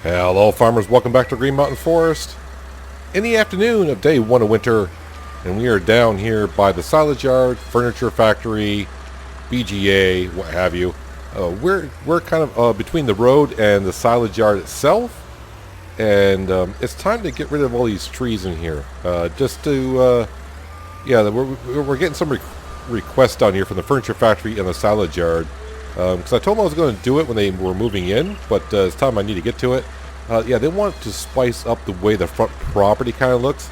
Hello farmers, welcome back to Green Mountain Forest. In the afternoon of day 1 of winter, and we are down here by the silage yard, furniture factory, BGA, what have you. We're kind of between the road and the silage yard itself, and it's time to get rid of all these trees in here. We're getting some requests down here from the furniture factory and the silage yard. Because I told them I was going to do it when they were moving in, but it's time I need to get to it. They want to spice up the way the front property kind of looks.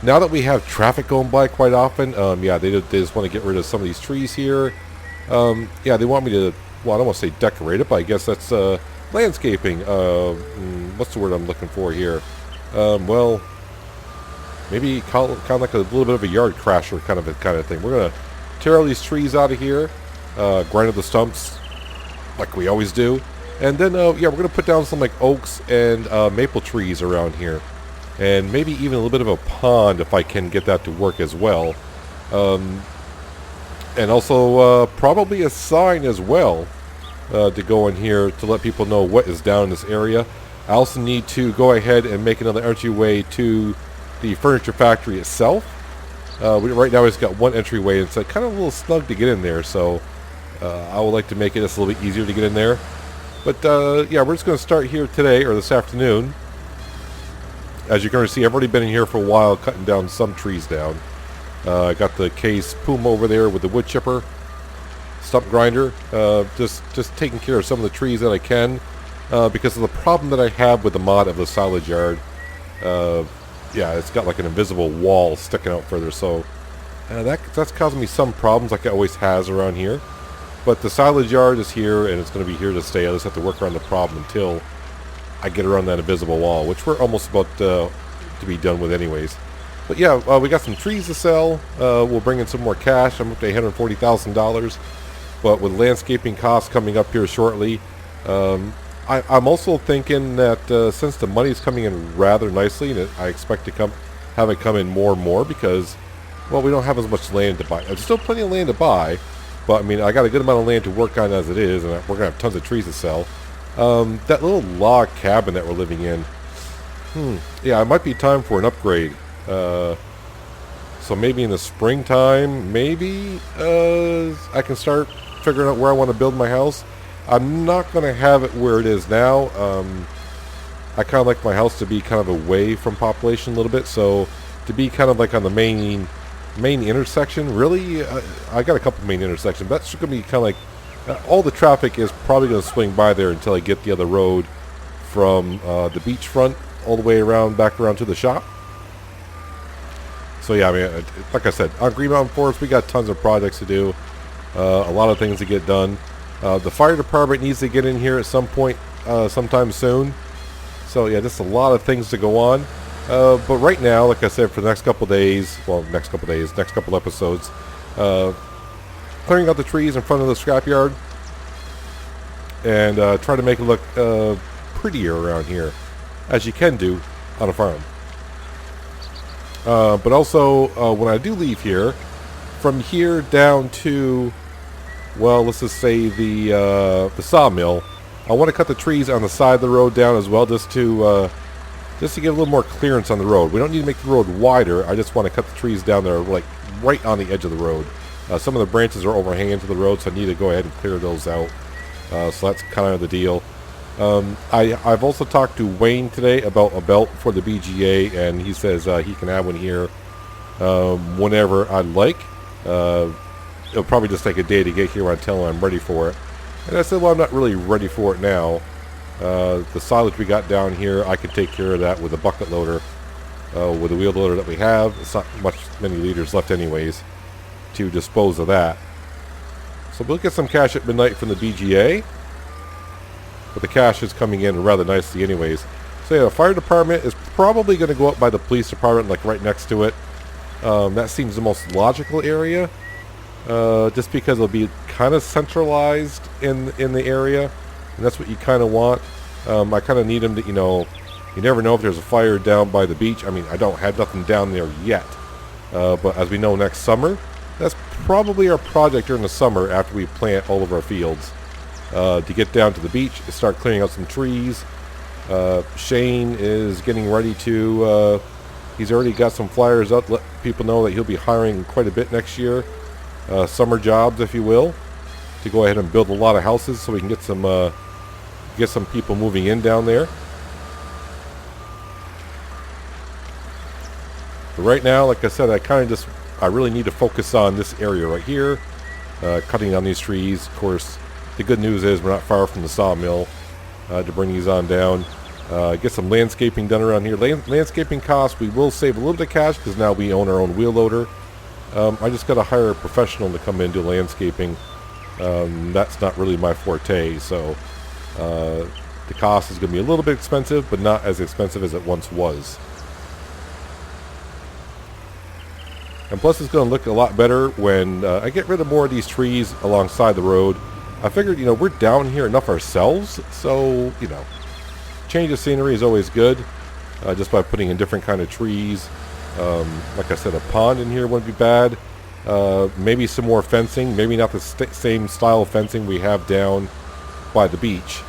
Now that we have traffic going by quite often, they just want to get rid of some of these trees here. They want me to, well, I don't want to say decorate it, but I guess that's landscaping. What's the word I'm looking for here? Maybe kind of like a little bit of a yard crasher kind of thing. We're going to tear all these trees out of here. Grind up the stumps like we always do, and then we're gonna put down some like oaks and maple trees around here, and maybe even a little bit of a pond if I can get that to work as well, and also probably a sign as well to go in here to let people know what is down in this area. I also need to go ahead and make another entryway to the furniture factory itself. Right now we've got one entryway, and it's kind of a little snug to get in there, so I would like to make it just a little bit easier to get in there. But we're just going to start here today, or this afternoon. As you can see, I've already been in here for a while cutting down some trees down. I got the Case Puma over there with the wood chipper, stump grinder, just taking care of some of the trees that I can, because of the problem that I have with the mod of the silage yard. It's got like an invisible wall sticking out further, so that's causing me some problems like it always has around here. But the silage yard is here, and it's going to be here to stay. I just have to work around the problem until I get around that invisible wall, which we're almost about to be done with anyways. But we got some trees to sell. We'll bring in some more cash. I'm up to $840,000. But with landscaping costs coming up here shortly, I'm also thinking that since the money is coming in rather nicely, and I expect to have it come in more and more because, well, we don't have as much land to buy. There's still plenty of land to buy. But, I mean, I got a good amount of land to work on as it is, and we're going to have tons of trees to sell. That little log cabin that we're living in, it might be time for an upgrade. So maybe in the springtime, I can start figuring out where I want to build my house. I'm not going to have it where it is now. I kind of like my house to be kind of away from population a little bit, so to be kind of like on the main intersection. Really, I got a couple main intersections, but that's going to be kind of like all the traffic is probably going to swing by there until I get the other road from the beachfront all the way back around to the shop. So like I said, on Green Mountain Forest we got tons of projects to do, a lot of things to get done. The fire department needs to get in here at some point sometime soon, so just a lot of things to go on. But right now, like I said, for the next couple episodes, clearing out the trees in front of the scrapyard and try to make it look prettier around here, as you can do on a farm. But also, when I do leave here, from here down to, well, let's just say the sawmill, I want to cut the trees on the side of the road down as well, just to get a little more clearance on the road. We don't need to make the road wider. I just want to cut the trees down there, like right on the edge of the road. Some of the branches are overhanging to the road, so I need to go ahead and clear those out. So that's kind of the deal. I've also talked to Wayne today about a belt for the BGA, and he says he can have one here whenever I'd like. It'll probably just take a day to get here when I tell him I'm ready for it. And I said, well, I'm not really ready for it now. The silage we got down here, I can take care of that with a bucket loader, with the wheel loader that we have. It's not many liters left anyways to dispose of that. So we'll get some cash at midnight from the BGA, but the cash is coming in rather nicely anyways. So the fire department is probably going to go up by the police department, like right next to it. That seems the most logical area, just because it'll be kind of centralized in the area. And that's what you kind of want. I kind of need them to, you never know if there's a fire down by the beach. I mean, I don't have nothing down there yet. But as we know, next summer, that's probably our project during the summer after we plant all of our fields. To get down to the beach, start clearing out some trees, Shane is getting ready to, he's already got some flyers up, let people know that he'll be hiring quite a bit next year. Summer jobs, if you will, to go ahead and build a lot of houses so we can get some people moving in down there. But right now, like I said, I really need to focus on this area right here, cutting down these trees. Of course, the good news is we're not far from the sawmill to bring these on down. Get some landscaping done around here. Landscaping costs, we will save a little bit of cash because now we own our own wheel loader. I just got to hire a professional to come in and do landscaping. That's not really my forte, so the cost is going to be a little bit expensive, but not as expensive as it once was. And plus it's going to look a lot better when I get rid of more of these trees alongside the road. I figured, we're down here enough ourselves, so, change of scenery is always good, just by putting in different kind of trees. Like I said, a pond in here wouldn't be bad. Maybe some more fencing, maybe not the same style of fencing we have down by the beach.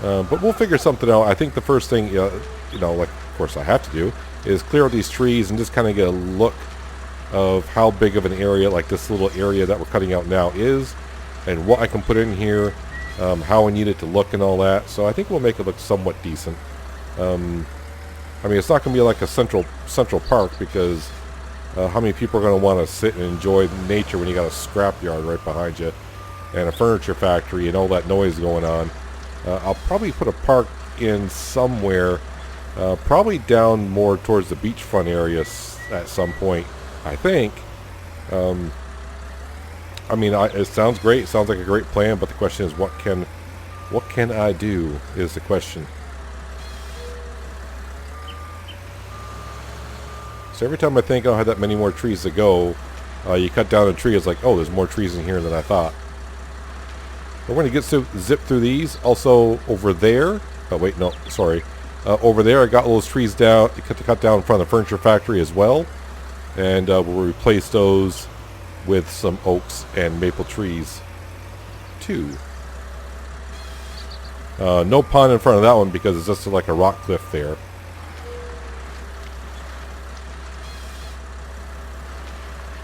But we'll figure something out. I think the first thing, like of course I have to do, is clear out these trees and just kind of get a look of how big of an area, like this little area that we're cutting out now is, and what I can put in here, how I need it to look and all that. So I think we'll make it look somewhat decent. I mean, it's not going to be like a central park, because how many people are going to want to sit and enjoy nature when you got a scrapyard right behind you and a furniture factory and all that noise going on? I'll probably put a park in somewhere, probably down more towards the beachfront area at some point, I think. I mean, it sounds great. It sounds like a great plan, but the question is, what can I do is the question. So every time I think I'll have that many more trees to go, you cut down a tree, it's like, oh, there's more trees in here than I thought. We're going to zip through these. Also over there, oh wait, no, sorry. Over there I got all those trees down, cut down in front of the furniture factory as well. And we'll replace those with some oaks and maple trees too. No pond in front of that one because it's just like a rock cliff there.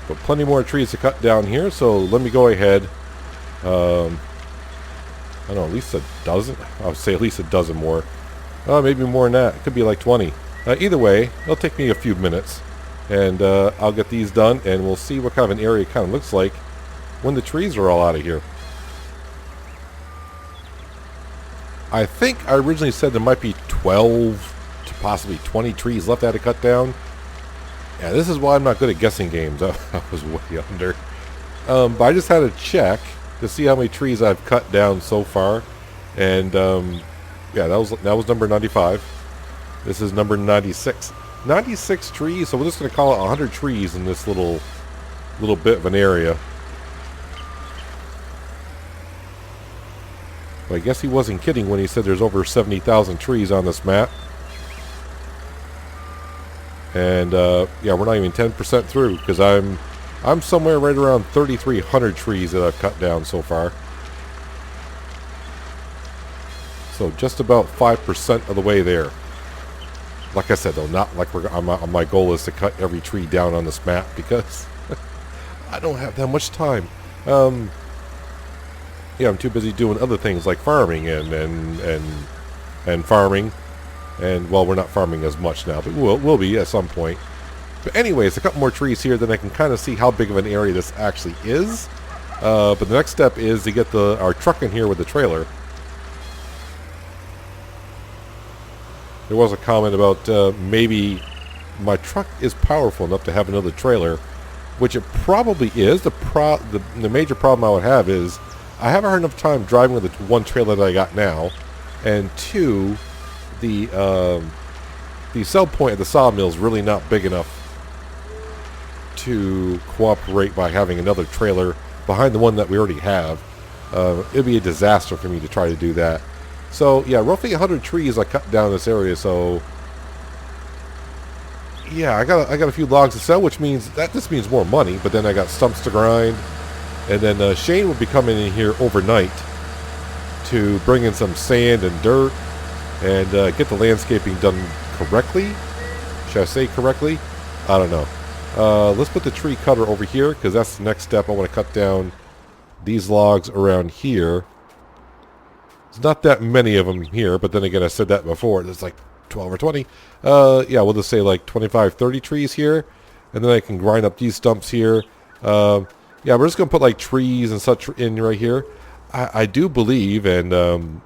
But plenty more trees to cut down here, so let me go ahead. I don't know, at least a dozen. I would say at least a dozen more. Maybe more than that. It could be like 20. Either way, it'll take me a few minutes. And I'll get these done, and we'll see what kind of an area it kind of looks like when the trees are all out of here. I think I originally said there might be 12 to possibly 20 trees left I had to cut down. Yeah, this is why I'm not good at guessing games. I was way under. But I just had to check to see how many trees I've cut down so far. And yeah, that was number 95. This is number 96. 96 trees, so we're just going to call it 100 trees in this little bit of an area. But I guess he wasn't kidding when he said there's over 70,000 trees on this map. And yeah, we're not even 10% through, because I'm somewhere right around 3,300 trees that I've cut down so far. So just about 5% of the way there. Like I said, though, not like my goal is to cut every tree down on this map, because I don't have that much time. Yeah, I'm too busy doing other things like farming and farming. And, well, we're not farming as much now, but we'll be at some point. But anyways, a couple more trees here, then I can kind of see how big of an area this actually is. But the next step is to get our truck in here with the trailer. There was a comment about maybe my truck is powerful enough to have another trailer, which it probably is. The major problem I would have is I haven't had enough time driving with the one trailer that I got now, and two, the sell point at the sawmill is really not big enough to cooperate by having another trailer behind the one that we already have. It'd be a disaster for me to try to do that. So yeah, roughly 100 trees I cut down this area. So yeah, I got a few logs to sell, which means that this means more money. But then I got stumps to grind, and then Shane will be coming in here overnight to bring in some sand and dirt and get the landscaping done correctly. Should I say correctly? I don't know. Let's put the tree cutter over here because that's the next step. I want to cut down these logs around here. There's not that many of them here, but then again, I said that before. There's like 12 or 20. Yeah, we'll just say like 25, 30 trees here. And then I can grind up these stumps here. Yeah, we're just going to put like trees and such in right here. I do believe, and I'm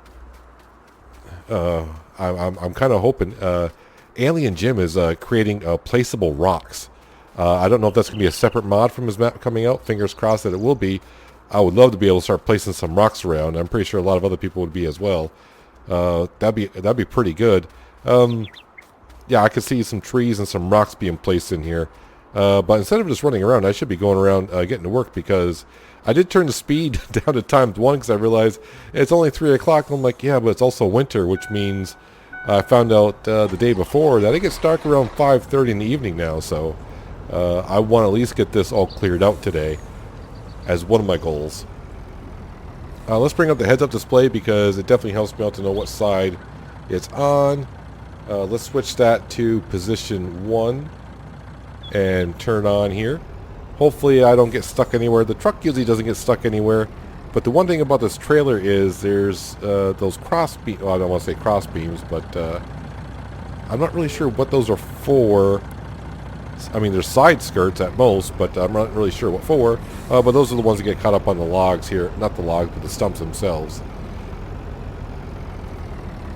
kind of hoping, Alien Jim is creating placeable rocks. I don't know if that's going to be a separate mod from his map coming out. Fingers crossed that it will be. I would love to be able to start placing some rocks around. I'm pretty sure a lot of other people would be as well. That'd be pretty good. Yeah, I could see some trees and some rocks being placed in here. But instead of just running around, I should be going around getting to work because I did turn the speed down to times 1 because I realized it's only 3 o'clock. I'm like, yeah, but it's also winter, which means I found out the day before that it gets dark around 5:30 in the evening now. So I want to at least get this all cleared out today as one of my goals. Let's bring up the heads-up display because it definitely helps me out to know what side it's on. Let's switch that to position 1 and turn on here. Hopefully I don't get stuck anywhere. The truck usually doesn't get stuck anywhere, but the one thing about this trailer is there's those cross beams. Well, I don't want to say cross beams, but I'm not really sure what those are for. I mean, there's side skirts at most, but I'm not really sure what for. But those are the ones that get caught up on the logs here. Not the logs, but the stumps themselves.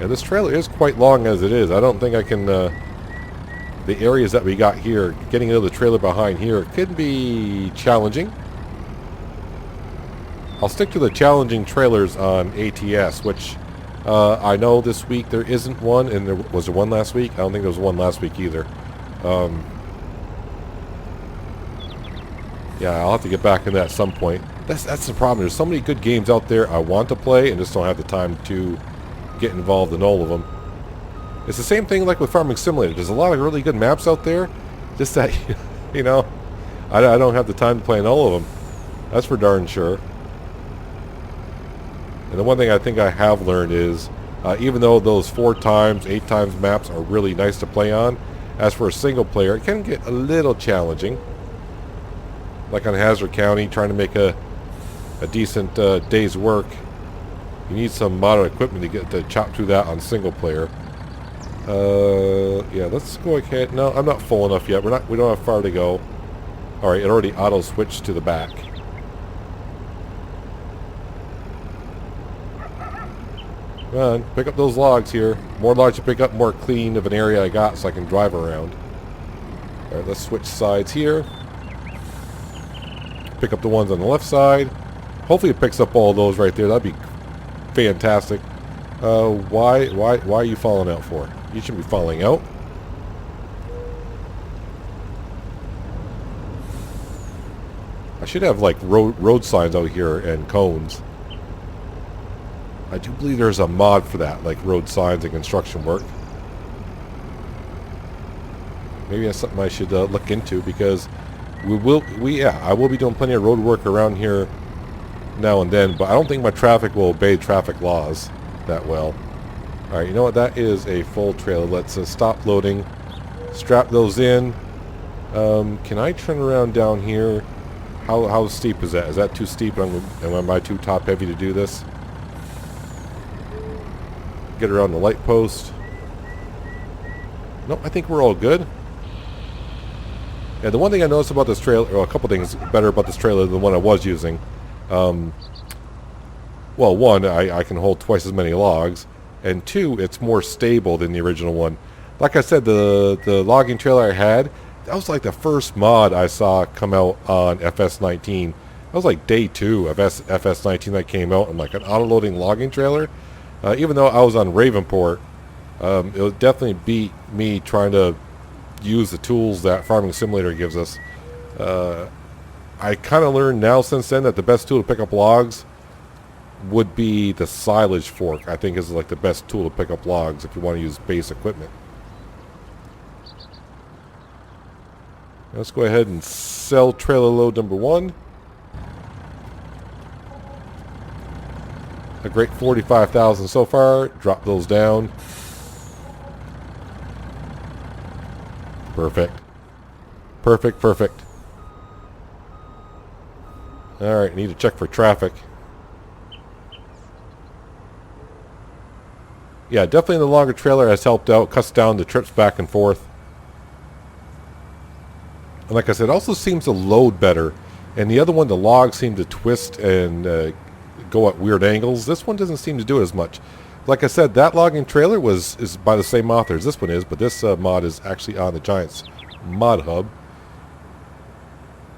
And this trailer is quite long as it is. I don't think I can... the areas that we got here, getting into the trailer behind here, could be challenging. I'll stick to the challenging trailers on ATS, which I know this week there isn't one, and was there one last week? I don't think there was one last week either. Yeah, I'll have to get back into that at some point. That's the problem. There's so many good games out there I want to play and just don't have the time to get involved in all of them. It's the same thing like with Farming Simulator. There's a lot of really good maps out there, just that, you know, I don't have the time to play in all of them. That's for darn sure. And the one thing I think I have learned is, even though those 4 times, 8 times maps are really nice to play on, as for a single player, it can get a little challenging. Like on Hazard County, trying to make a decent day's work, you need some modern equipment to get to chop through that on single player. Yeah, let's go ahead. No, I'm not full enough yet. We don't have far to go. All right, it already auto switched to the back. Come on, pick up those logs here. More logs to pick up, more clean of an area I got so I can drive around. All right, let's switch sides here. Pick up the ones on the left side. Hopefully it picks up all those right there. That'd be fantastic. Why are you falling out for? You shouldn't be falling out. I should have like road signs out here and cones. I do believe there's a mod for that, like road signs and construction work. Maybe that's something I should look into because I will be doing plenty of road work around here now and then, but I don't think my traffic will obey traffic laws that well. Alright, you know what? That is a full trailer. Let's stop loading. Strap those in. Can I turn around down here? How steep is that? Is that too steep? Am I too top heavy to do this? Get around the light post. Nope, I think we're all good. Yeah, the one thing I noticed about this trailer, or a couple things better about this trailer than the one I was using. Well, one, I can hold twice as many logs, and 2, it's more stable than the original one. Like I said, the logging trailer I had, that was like the first mod I saw come out on FS19. That was like day 2 of FS19 that came out, and like an auto-loading logging trailer. Even though I was on Ravenport, it would definitely beat me trying to use the tools that Farming Simulator gives us. I kind of learned now since then that the best tool to pick up logs would be the silage fork. I think is like the best tool to pick up logs if you want to use base equipment. Let's go ahead and sell trailer load number 1. A great 45,000 so far. Drop those down. Perfect. Perfect, perfect. Alright, need to check for traffic. Yeah, definitely the longer trailer has helped out, cuts down the trips back and forth. And like I said, it also seems to load better. And the other one, the logs seem to twist and go at weird angles. This one doesn't seem to do it as much. Like I said, that logging trailer is by the same author as this one is, but this mod is actually on the Giants Mod Hub.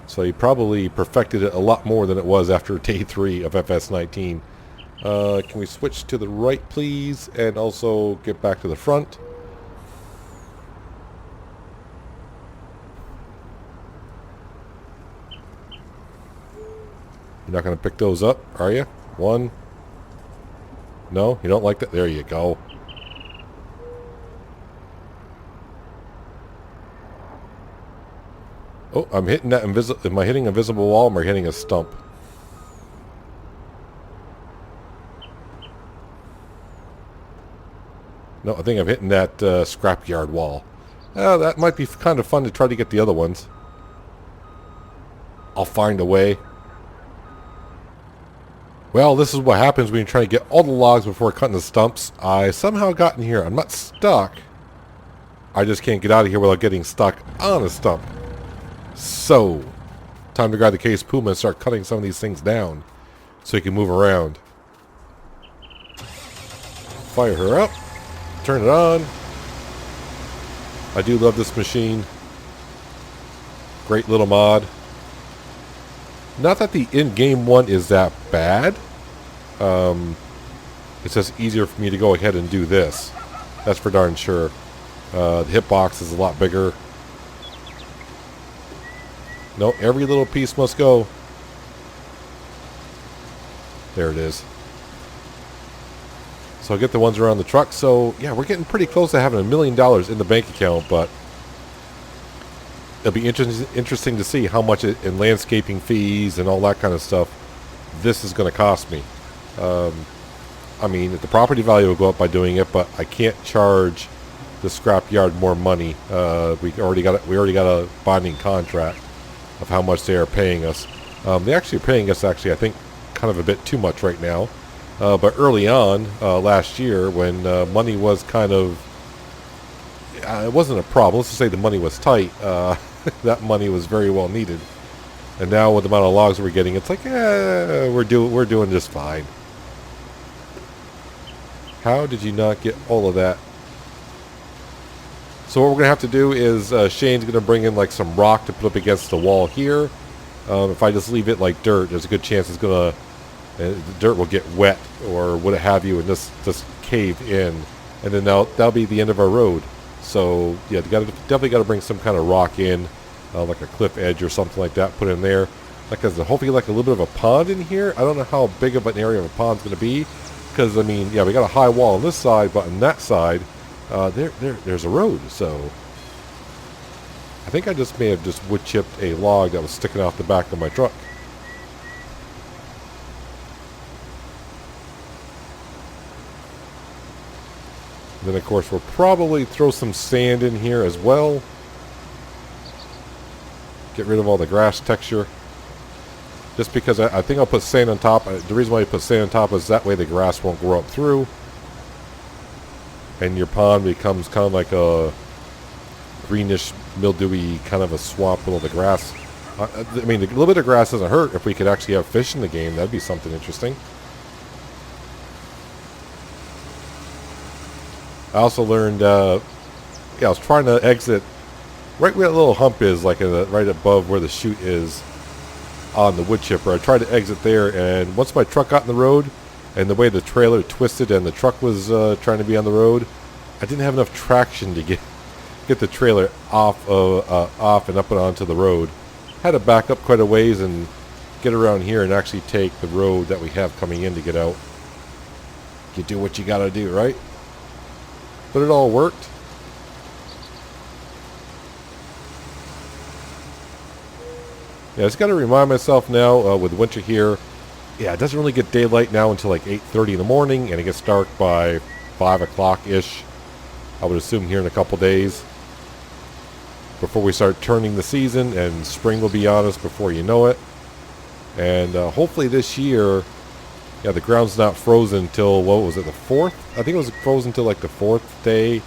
So he probably perfected it a lot more than it was after day 3 of FS19. Can we switch to the right, please? And also get back to the front. You're not going to pick those up, are you? One. No? You don't like that? There you go. Oh, I'm hitting that invisible... Am I hitting a visible wall or am I hitting a stump? No, I think I'm hitting that scrapyard wall. That might be kind of fun to try to get the other ones. I'll find a way. Well, this is what happens when you try to get all the logs before cutting the stumps. I somehow got in here. I'm not stuck. I just can't get out of here without getting stuck on a stump. So, time to grab the Case Puma and start cutting some of these things down so you can move around. Fire her up. Turn it on. I do love this machine. Great little mod. Not that the in-game one is that bad. It's just easier for me to go ahead and do this. That's for darn sure. The hitbox is a lot bigger. No, every little piece must go. There it is. So I'll get the ones around the truck. So, yeah, we're getting pretty close to having $1 million in the bank account, but it'll be interesting to see how much in landscaping fees and all that kind of stuff this is going to cost me. I mean, the property value will go up by doing it, but I can't charge the scrapyard more money. We already got a binding contract of how much they are paying us. They actually are paying us, I think, kind of a bit too much right now. But early on, last year, when money was kind of... it wasn't a problem. Let's just say the money was tight. That money was very well needed. And now with the amount of logs we're getting, it's like, we're doing just fine. How did you not get all of that? So what we're going to have to do is Shane's going to bring in like some rock to put up against the wall here. If I just leave it like dirt, there's a good chance it's going to... the dirt will get wet or what have you and just cave in. And then that'll be the end of our road. So yeah, definitely got to bring some kind of rock in, like a cliff edge or something like that, put in there. Like there's hopefully like a little bit of a pond in here. I don't know how big of an area of a pond's going to be, because I mean, yeah, we got a high wall on this side, but on that side, there's a road. So I think I just may have just wood chipped a log that was sticking off the back of my truck. Then, of course, we'll probably throw some sand in here as well. Get rid of all the grass texture. Just because I think I'll put sand on top. The reason why you put sand on top is that way the grass won't grow up through. And your pond becomes kind of like a greenish, mildewy kind of a swamp with all the grass. I mean, a little bit of grass doesn't hurt. If we could actually have fish in the game, that'd be something interesting. I also learned, I was trying to exit right where that little hump is, like right above where the chute is on the wood chipper. I tried to exit there, and once my truck got in the road, and the way the trailer twisted and the truck was trying to be on the road, I didn't have enough traction to get the trailer off and up and onto the road. Had to back up quite a ways and get around here and actually take the road that we have coming in to get out. You do what you gotta do, right? But it all worked. Yeah, I just got to remind myself now with winter here, yeah, it doesn't really get daylight now until like 8:30 in the morning, and it gets dark by 5 o'clock-ish. I would assume here in a couple days. before we start turning the season, and spring will be on us before you know it. And hopefully this year, yeah, the ground's not frozen till, what was it, the 4th? I think it was frozen till like the 4th day,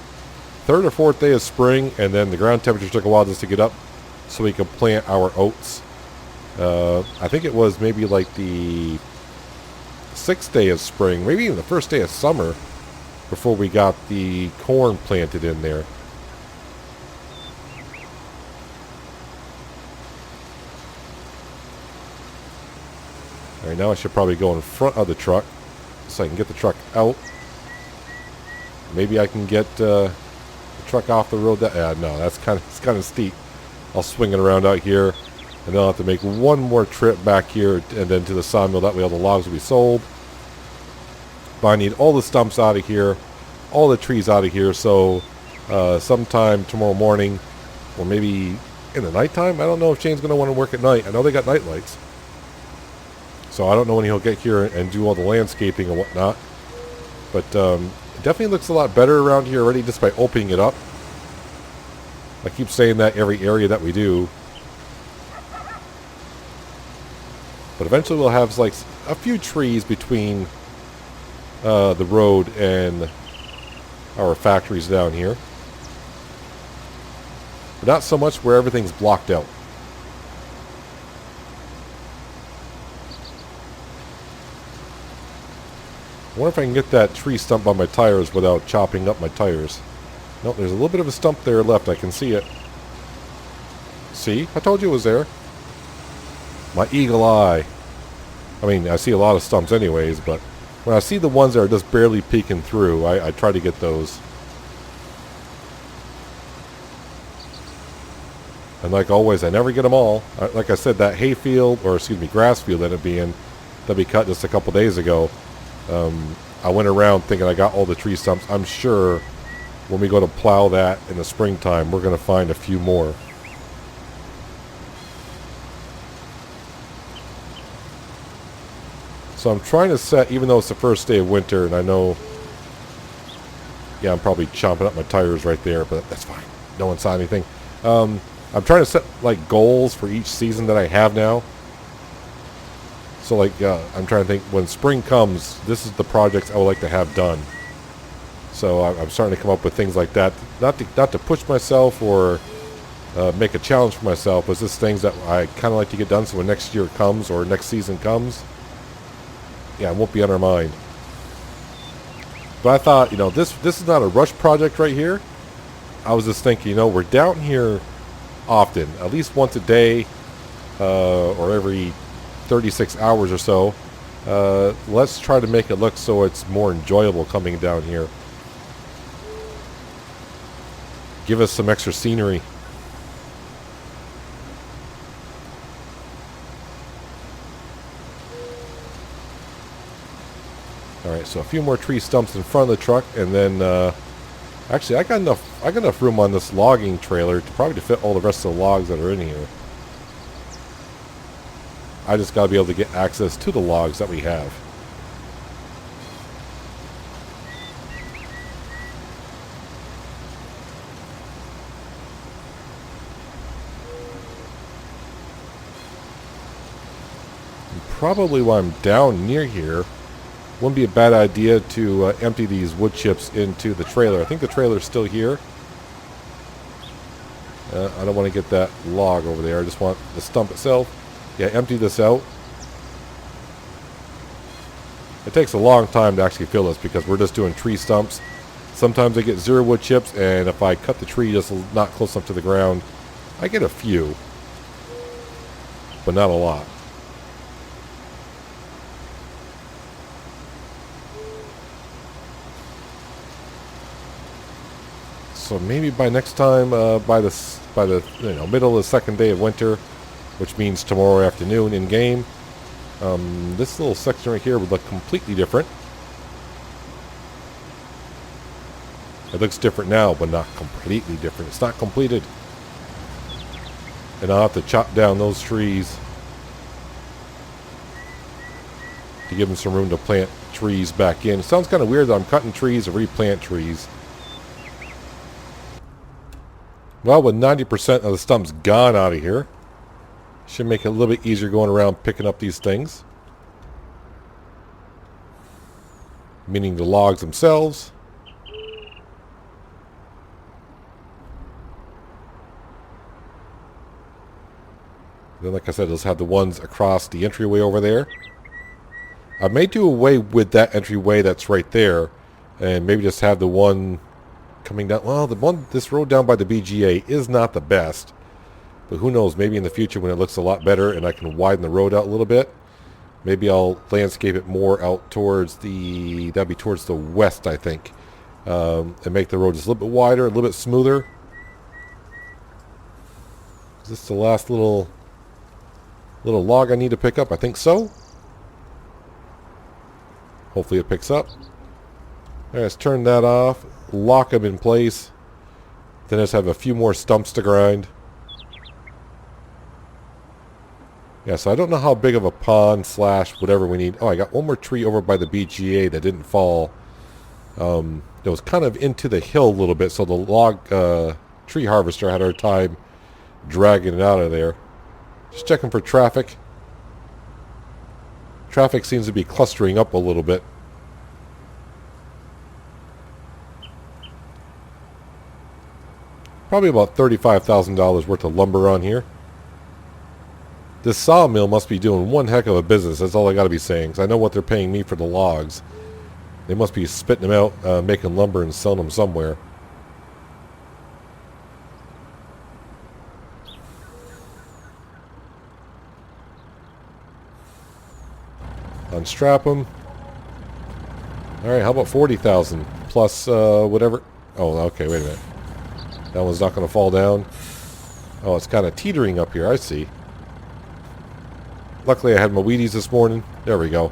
3rd or 4th day of spring, and then the ground temperature took a while just to get up so we could plant our oats. I think it was maybe like the 6th day of spring, maybe even the 1st day of summer, before we got the corn planted in there. Alright, now I should probably go in front of the truck so I can get the truck out. Maybe I can get the truck off the road. No, that's kind of steep. I'll swing it around out here, and then I'll have to make one more trip back here and then to the sawmill. That way all the logs will be sold. But I need all the stumps out of here, all the trees out of here, so sometime tomorrow morning, or maybe in the nighttime. I don't know if Shane's going to want to work at night. I know they got night lights. So I don't know when he'll get here and do all the landscaping and whatnot. But it definitely looks a lot better around here already just by opening it up. I keep saying that every area that we do. But eventually we'll have like a few trees between the road and our factories down here. But not so much where everything's blocked out. I wonder if I can get that tree stump on my tires without chopping up my tires. Nope, there's a little bit of a stump there left. I can see it. See? I told you it was there. My eagle eye. I mean, I see a lot of stumps anyways, but when I see the ones that are just barely peeking through, I try to get those. And like always, I never get them all. Like I said, that hayfield, or excuse me, grass field that it'd be in, that we cut just a couple days ago. I went around thinking I got all the tree stumps. I'm sure when we go to plow that in the springtime, we're going to find a few more. So I'm trying to set, even though it's the first day of winter, and I know, yeah, I'm probably chomping up my tires right there, but that's fine. No one saw anything. I'm trying to set like goals for each season that I have now. So like, I'm trying to think, when spring comes, this is the projects I would like to have done. So I'm starting to come up with things like that. Not to push myself or make a challenge for myself, but just things that I kind of like to get done, so when next year comes or next season comes, yeah, it won't be on our mind. But I thought, you know, this is not a rush project right here. I was just thinking, you know, we're down here often, at least once a day, or every 36 hours or so. Let's try to make it look so it's more enjoyable coming down here. Give us some extra scenery. Alright, so a few more tree stumps in front of the truck, and then actually I got enough room on this logging trailer to probably fit all the rest of the logs that are in here. I just got to be able to get access to the logs that we have. And probably while I'm down near here, wouldn't be a bad idea to empty these wood chips into the trailer. I think the trailer's still here. I don't want to get that log over there. I just want the stump itself. Yeah, empty this out. It takes a long time to actually fill this because we're just doing tree stumps. Sometimes I get 0 wood chips, and if I cut the tree just not close enough to the ground, I get a few, but not a lot. So maybe by next time, by the middle of the second day of winter, which means tomorrow afternoon in game, this little section right here would look completely different. It looks different now, but not completely different. It's not completed. And I'll have to chop down those trees to give them some room to plant trees back in. It sounds kind of weird that I'm cutting trees to replant trees. Well, with 90% of the stumps gone out of here, should make it a little bit easier going around picking up these things. Meaning the logs themselves. Then, like I said, let's have the ones across the entryway over there. I may do away with that entryway that's right there, and maybe just have the one coming down. Well, this road down by the BGA is not the best, but who knows? Maybe in the future when it looks a lot better and I can widen the road out a little bit, maybe I'll landscape it more out towards that'd be towards the west, I think, and make the road just a little bit wider, a little bit smoother. Is this the last little log I need to pick up? I think so. Hopefully it picks up. Alright, let's turn that off. Lock them in place. Then just have a few more stumps to grind. Yeah, so I don't know how big of a pond / whatever we need. Oh, I got one more tree over by the BGA that didn't fall. It was kind of into the hill a little bit, so the log tree harvester had a hard time dragging it out of there. Just checking for traffic. Traffic seems to be clustering up a little bit. Probably about $35,000 worth of lumber on here. This sawmill must be doing one heck of a business. That's all I got to be saying. Because I know what they're paying me for the logs. They must be spitting them out, making lumber and selling them somewhere. Unstrap them. Alright, how about 40,000 plus whatever. Oh, okay, wait a minute. That one's not going to fall down. Oh, it's kind of teetering up here. I see. Luckily, I had my Wheaties this morning. There we go.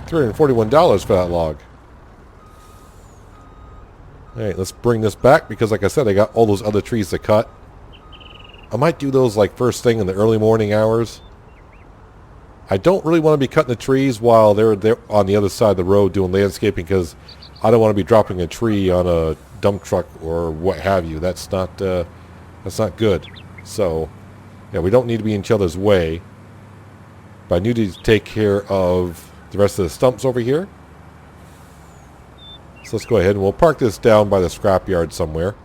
$341 for that log. Alright, let's bring this back because, like I said, I got all those other trees to cut. I might do those like first thing in the early morning hours. I don't really want to be cutting the trees while they're on the other side of the road doing landscaping because I don't want to be dropping a tree on a dump truck or what have you. That's not good. So, yeah, we don't need to be in each other's way. But I need to take care of the rest of the stumps over here. So let's go ahead and we'll park this down by the scrapyard somewhere.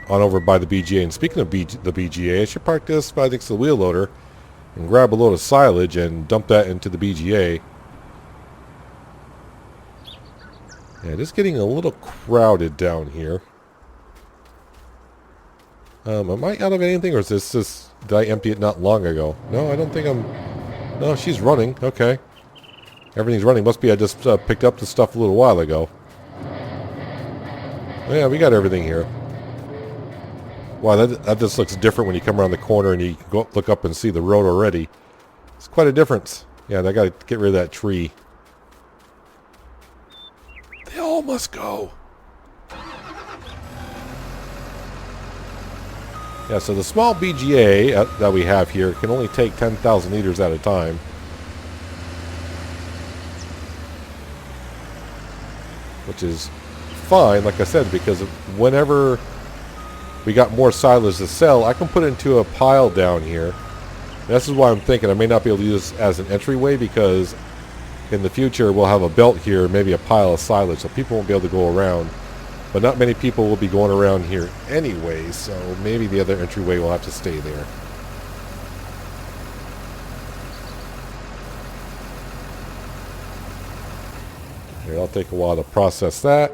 On over by the BGA. And speaking of the BGA, I should park this by next to the wheel loader and grab a load of silage and dump that into the BGA. Yeah, it is getting a little crowded down here. Am I out of anything, or is this just... Did I empty it not long ago? No, I don't think I'm... No, she's running. Okay. Everything's running. Must be I just picked up the stuff a little while ago. Oh, yeah, we got everything here. Wow, that just looks different when you come around the corner and you go look up and see the road already. It's quite a difference. Yeah, I got to get rid of that tree. They all must go. Yeah, so the small BGA that we have here can only take 10,000 liters at a time. Which is fine, like I said, because whenever we got more silage to sell, I can put it into a pile down here. And this is why I'm thinking I may not be able to use this as an entryway, because in the future we'll have a belt here, maybe a pile of silage, so people won't be able to go around. But not many people will be going around here anyway, so maybe the other entryway will have to stay there. Here, it'll take a while to process that.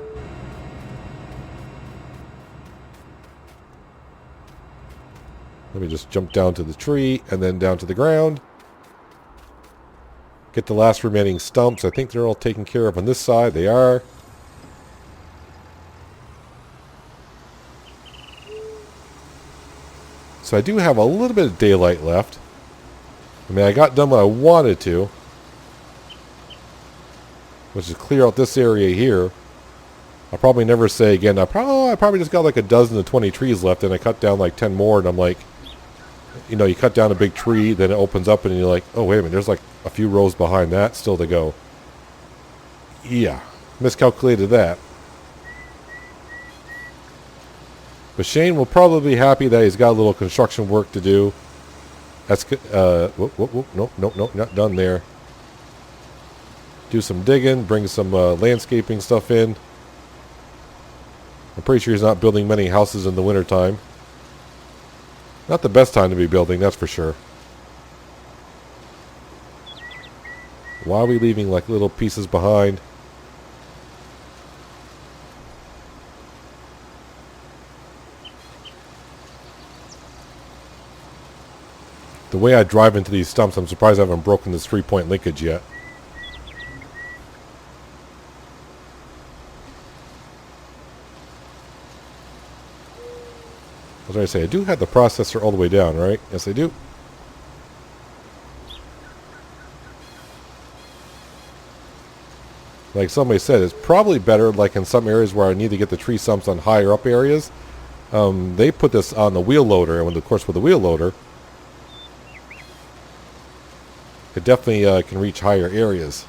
Let me just jump down to the tree and then down to the ground. Get the last remaining stumps. I think they're all taken care of on this side. They are. So I do have a little bit of daylight left. I mean, I got done what I wanted to, which is clear out this area here. I'll probably never say again, I probably just got like a dozen to 20 trees left, and I cut down like 10 more, and I'm like, you know, you cut down a big tree, then it opens up, and you're like, oh, wait a minute, there's like a few rows behind that still to go. Yeah. miscalculated that. But Shane will probably be happy that he's got a little construction work to do. That's good. Nope, not done there. Do some digging, bring some landscaping stuff in. I'm pretty sure he's not building many houses in the wintertime. Not the best time to be building, that's for sure. Why are we leaving like little pieces behind? The way I drive into these stumps, I'm surprised I haven't broken this 3-point linkage yet. I was going to say, I do have the processor all the way down, right? Yes, I do. Like somebody said, it's probably better, like in some areas where I need to get the tree stumps on higher up areas. They put this on the wheel loader, and of course with the wheel loader, it definitely can reach higher areas.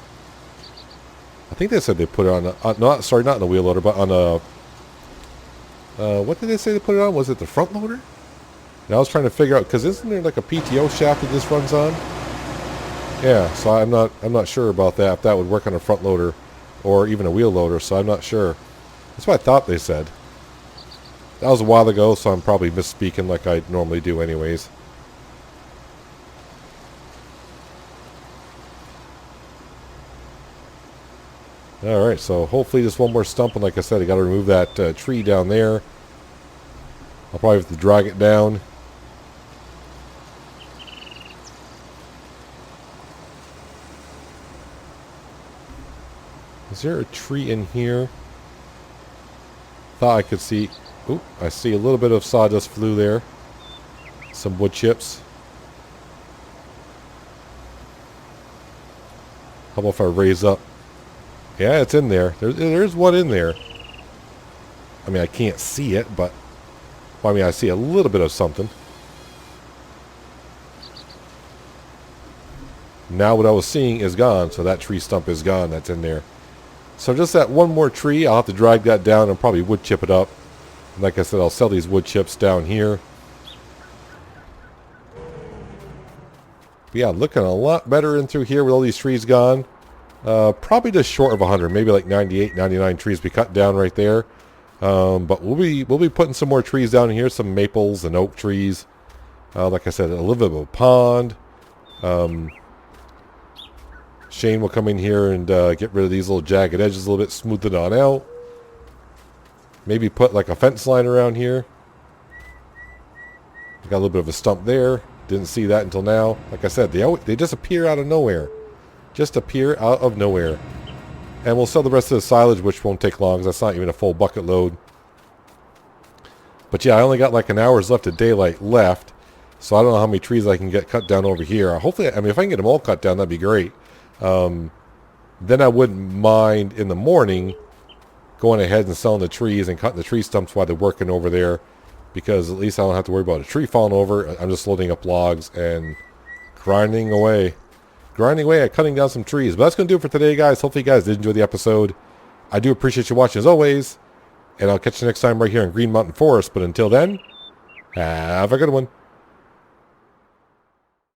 I think they said they put it on, not in the wheel loader, but on a, what did they say they put it on? Was it the front loader? And I was trying to figure out, because isn't there like a PTO shaft that this runs on? Yeah, so I'm not sure about that, if that would work on a front loader or even a wheel loader, so I'm not sure. That's what I thought they said. That was a while ago, so I'm probably misspeaking like I normally do anyways. Alright, so hopefully just one more stump, and like I said, I got to remove that tree down there. I'll probably have to drag it down. Is there a tree in here? Thought I could see... Oop, I see a little bit of sawdust flue there. Some wood chips. How about if I raise up? Yeah, it's in there. There's one in there. I mean, I can't see it, but... Well, I mean, I see a little bit of something. Now what I was seeing is gone, so that tree stump is gone. That's in there. So just that one more tree, I'll have to drag that down and probably wood chip it up. And like I said, I'll sell these wood chips down here. But yeah, looking a lot better in through here with all these trees gone. Probably just short of 100, maybe like 98, 99 trees we cut down right there. But we'll be putting some more trees down here, some maples and oak trees. Like I said, a little bit of a pond. Shane will come in here and get rid of these little jagged edges a little bit, smooth it on out. Maybe put like a fence line around here. Got a little bit of a stump there. Didn't see that until now. Like I said, they just appear out of nowhere. Just appear out of nowhere. And we'll sell the rest of the silage, which won't take long, because that's not even a full bucket load. But yeah, I only got like an hour's left of daylight left. So I don't know how many trees I can get cut down over here. Hopefully, I mean, if I can get them all cut down, that'd be great. Then I wouldn't mind in the morning going ahead and selling the trees and cutting the tree stumps while they're working over there. Because at least I don't have to worry about a tree falling over. I'm just loading up logs and grinding away at cutting down some trees. But that's going to do it for today, guys. Hopefully you guys did enjoy the episode. I do appreciate you watching as always. And I'll catch you next time right here in Green Mountain Forest. But until then, have a good one.